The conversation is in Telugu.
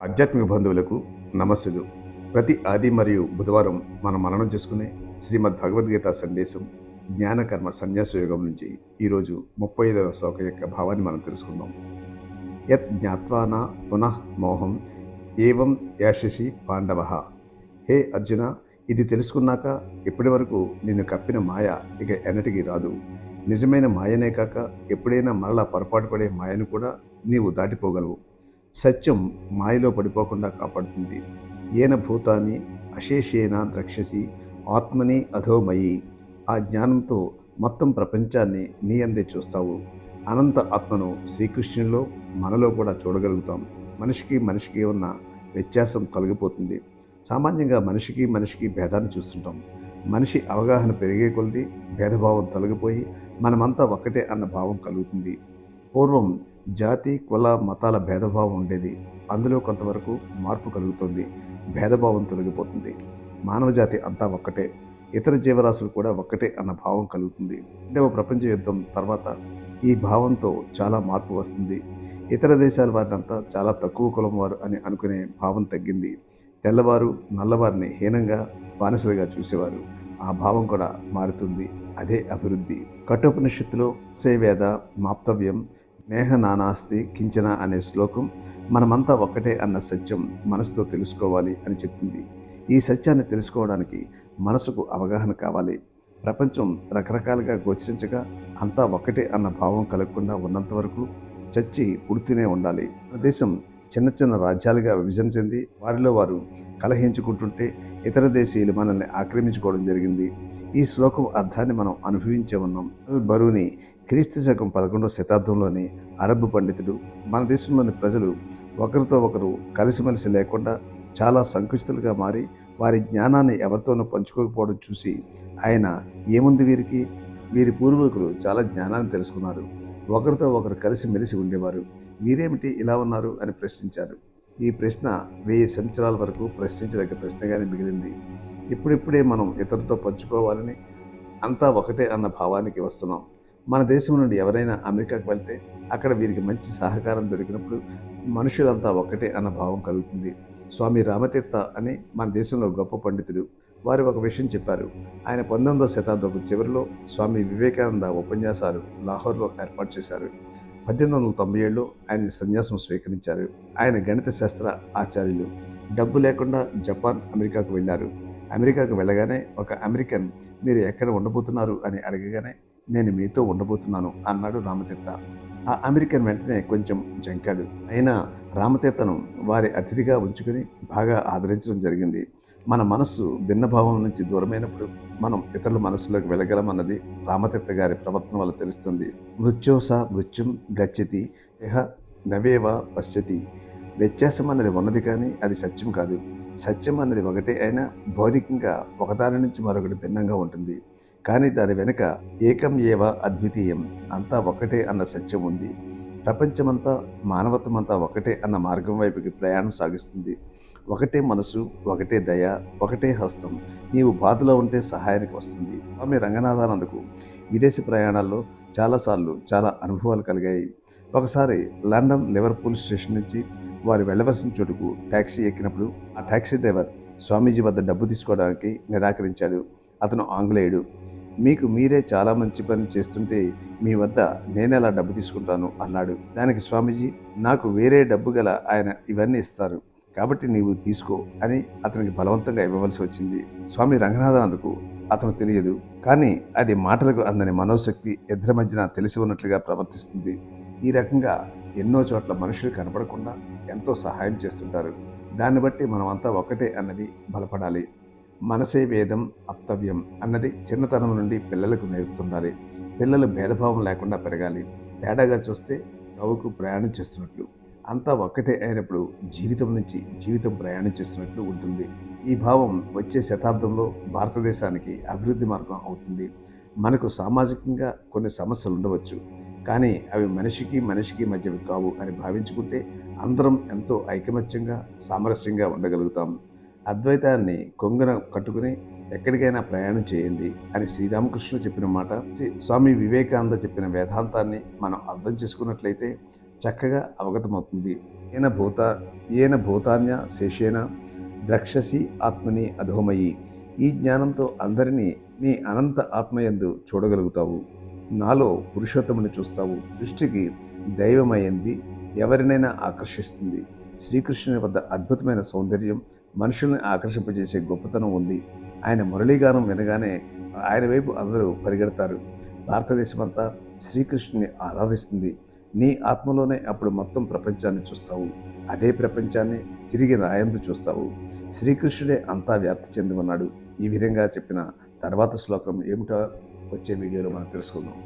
ఆధ్యాత్మిక బంధువులకు నమస్సులు. ప్రతి ఆది మరియు బుధవారం మనం మననం చేసుకునే శ్రీమద్ భగవద్గీత సందేశం జ్ఞానకర్మ సన్యాస యోగం నుంచి ఈరోజు 35వ శ్లోకం యొక్క భావాన్ని మనం తెలుసుకుందాం. యత్ జ్ఞాత్వా న పునః మోహం ఏవం యాశసి పాండవ. హే అర్జున, ఇది తెలుసుకున్నాక ఇప్పటి వరకు నిన్ను కప్పిన మాయ ఇక ఎన్నటికీ రాదు. నిజమైన మాయనే కాక ఎప్పుడైనా మరలా పొరపాటు పడే మాయను కూడా నీవు దాటిపోగలవు. సత్యం మాయలో పడిపోకుండా కాపాడుతుంది. ఏన భూతాన్ని అశేషేణ ద్రక్షసి ఆత్మని అధోమయి. ఆ జ్ఞానంతో మొత్తం ప్రపంచాన్ని నీ అందే చూస్తావు. అనంత ఆత్మను శ్రీకృష్ణుల్లో మనలో కూడా చూడగలుగుతాం. మనిషికి ఉన్న వ్యత్యాసం తొలగిపోతుంది. సామాన్యంగా మనిషికి భేదాన్ని చూస్తుంటాం. మనిషి అవగాహన పెరిగే కొలది భేదభావం తొలగిపోయి మనమంతా ఒక్కటే అన్న భావం కలుగుతుంది. పూర్వం జాతి కుల మతాల భేదభావం ఉండేది. అందులో కొంతవరకు మార్పు కలుగుతుంది. భేదభావం తొలగిపోతుంది. మానవజాతి అంతా ఒక్కటే, ఇతర జీవరాశులు కూడా ఒక్కటే అన్న భావం కలుగుతుంది. రెండవ ప్రపంచ యుద్ధం తర్వాత ఈ భావంతో చాలా మార్పు వస్తుంది. ఇతర దేశాల వారినంతా చాలా తక్కువ కులం వారు అని అనుకునే భావం తగ్గింది. తెల్లవారు నల్లవారిని హీనంగా బానిసలుగా చూసేవారు. ఆ భావం కూడా మారుతుంది. అదే అభివృద్ధి. కఠోపనిషత్తులో సేవేద మాప్తవ్యం నేహ నానాస్తి కించన అనే శ్లోకం మనమంతా ఒక్కటే అన్న సత్యం మనసుతో తెలుసుకోవాలి అని చెప్తుంది. ఈ సత్యాన్ని తెలుసుకోవడానికి మనసుకు అవగాహన కావాలి. ప్రపంచం రకరకాలుగా గోచరించగా అంతా ఒక్కటే అన్న భావం కలగకుండా ఉన్నంత వరకు చచ్చి పుడుతూనే ఉండాలి. మన దేశం చిన్న చిన్న రాజ్యాలుగా విభజన చెంది వారిలో వారు కలహించుకుంటుంటే ఇతర దేశీయులు మనల్ని ఆక్రమించుకోవడం జరిగింది. ఈ శ్లోకం అర్థాన్ని మనం అనుభవించే ఉన్నాం. బరూని క్రీస్తు శకం 11వ శతాబ్దంలోని అరబ్ పండితుడు మన దేశంలోని ప్రజలు ఒకరితో ఒకరు కలిసిమెలిసి లేకుండా చాలా సంకుచితులుగా మారి వారి జ్ఞానాన్ని ఎవరితోనూ పంచుకోకపోవడం చూసి ఆయన, ఏముంది వీరికి, వీరి పూర్వీకులు చాలా జ్ఞానాన్ని తెలుసుకున్నారు, ఒకరితో ఒకరు కలిసిమెలిసి ఉండేవారు, వీరేమిటి ఇలా ఉన్నారు అని ప్రశ్నించారు. ఈ ప్రశ్న 1000 సంవత్సరాల వరకు ప్రశ్నించదగ్గ ప్రశ్నగానే మిగిలింది. ఇప్పుడిప్పుడే మనం ఇతరులతో పంచుకోవాలని అంతా ఒకటే అన్న భావానికి వస్తున్నాం. మన దేశం నుండి ఎవరైనా అమెరికాకు వెళ్తే అక్కడ వీరికి మంచి సహకారం దొరికినప్పుడు మనుషులంతా ఒక్కటే అన్న భావం కలుగుతుంది. స్వామి రామతీర్థ అని మన దేశంలో గొప్ప పండితుడు. వారు ఒక విషయం చెప్పారు. ఆయన 19వ శతాబ్దపు చివరిలో స్వామి వివేకానంద ఉపన్యాసాలు లాహోర్లో ఏర్పాటు చేశారు. 1897లో ఆయన సన్యాసం స్వీకరించారు. ఆయన గణిత శాస్త్ర ఆచార్యులు. డబ్బు లేకుండా జపాన్, అమెరికాకు వెళ్ళారు. అమెరికాకు వెళ్ళగానే ఒక అమెరికన్, మీరు ఎక్కడ ఉండబోతున్నారు అని అడగగానే, నేను మీతో ఉండబోతున్నాను అన్నాడు రామతీర్థ. ఆ అమెరికన్ వెంటనే కొంచెం జంకాడు. అయినా రామతీర్థను వారి అతిథిగా ఉంచుకుని బాగా ఆదరించడం జరిగింది. మన మనస్సు భిన్నభావం నుంచి దూరమైనప్పుడు మనం ఇతరుల మనస్సులోకి వెళ్ళగలమన్నది రామతీర్థ గారి ప్రవర్తన వల్ల తెలుస్తుంది. మృత్యోస మృత్యుం గచ్చతి ఇహ నవేవ పశ్యతి. వ్యత్యాసం అన్నది ఉన్నది కానీ అది సత్యం కాదు. సత్యం అన్నది ఒకటే అయినా భౌతికంగా ఒకదాని నుంచి మరొకటి భిన్నంగా ఉంటుంది. కానీ దాని వెనుక ఏకం ఏవ అద్వితీయం, అంతా ఒకటే అన్న సత్యం ఉంది. ప్రపంచమంతా మానవత్వమంతా ఒకటే అన్న మార్గం వైపుకి ప్రయాణం సాగిస్తుంది. ఒకటే మనసు, ఒకటే దయ, ఒకటే హస్తం. నీవు బాధలో ఉంటే సహాయానికి వస్తుంది. స్వామి రంగనాథానందకు విదేశీ ప్రయాణాల్లో చాలాసార్లు చాలా అనుభవాలు కలిగాయి. ఒకసారి లండన్ లివర్పూల్ స్టేషన్ నుంచి వారు వెళ్ళవలసిన చోటుకు ట్యాక్సీ ఎక్కినప్పుడు ఆ ట్యాక్సీ డ్రైవర్ స్వామీజీ వద్ద డబ్బు తీసుకోవడానికి నిరాకరించాడు. అతను ఆంగ్లేయుడు. మీకు మీరే చాలా మంచి పని చేస్తుంటే మీ వద్ద నేనెలా డబ్బు తీసుకుంటాను అన్నాడు. దానికి స్వామీజీ, నాకు వేరే డబ్బు గల ఆయన ఇవన్నీ ఇస్తారు, కాబట్టి నీవు తీసుకో అని అతనికి బలవంతంగా ఇవ్వవలసి వచ్చింది. స్వామి రంగనాథానందకు అతను తెలియదు, కానీ అది మాటలకు అందని మనోశక్తి ఇద్దరి మధ్యన తెలిసి ఉన్నట్లుగా ప్రవర్తిస్తుంది. ఈ రకంగా ఎన్నో చోట్ల మనుషులు కనపడకుండా ఎంతో సహాయం చేస్తుంటారు. దాన్ని బట్టి మనమంతా ఒకటే అన్నది బలపడాలి. మనసే వేదం అప్తవ్యం అన్నది చిన్నతనం నుండి పిల్లలకు నేర్పుతుండాలి. పిల్లలు భేదభావం లేకుండా పెరగాలి. తేడాగా చూస్తే నవ్వుకు ప్రయాణం చేస్తున్నట్లు, అంతా ఒక్కటే అయినప్పుడు జీవితం నుంచి జీవితం ప్రయాణం చేస్తున్నట్లు ఉంటుంది. ఈ భావం వచ్చే శతాబ్దంలో భారతదేశానికి అభివృద్ధి మార్గం అవుతుంది. మనకు సామాజికంగా కొన్ని సమస్యలు ఉండవచ్చు, కానీ అవి మనిషికి మధ్యవి కావు అని భావించుకుంటే అందరం ఎంతో ఐకమత్యంగా సామరస్యంగా ఉండగలుగుతాం. అద్వైతాన్ని కొంగున కట్టుకుని ఎక్కడికైనా ప్రయాణం చేయండి అని శ్రీరామకృష్ణుడు చెప్పిన మాట, స్వామి వివేకానంద చెప్పిన వేదాంతాన్ని మనం అర్థం చేసుకున్నట్లయితే చక్కగా అవగతమవుతుంది. ఏన భూతాన్య శేషేన ద్రక్షసి ఆత్మని అధోమయి. ఈ జ్ఞానంతో అందరినీ నీ అనంత ఆత్మయందు చూడగలుగుతావు. నాలో పురుషోత్తముని చూస్తావు. సృష్టికి దైవమైంది ఎవరినైనా ఆకర్షిస్తుంది. శ్రీకృష్ణుని వద్ద అద్భుతమైన సౌందర్యం, మనుషుల్ని ఆకర్షింపజేసే గొప్పతనం ఉంది. ఆయన మురళీగానం వినగానే ఆయన వైపు అందరూ పరిగెడతారు. భారతదేశమంతా శ్రీకృష్ణుని ఆరాధిస్తుంది. నీ ఆత్మలోనే అప్పుడు మొత్తం ప్రపంచాన్ని చూస్తావు. అదే ప్రపంచాన్ని తిరిగి రాయందు చూస్తావు. శ్రీకృష్ణుడే అంతా వ్యాప్తి చెంది ఉన్నాడు. ఈ విధంగా చెప్పిన తర్వాత శ్లోకం ఏమిటో వచ్చే వీడియోలో మనం తెలుసుకుందాం.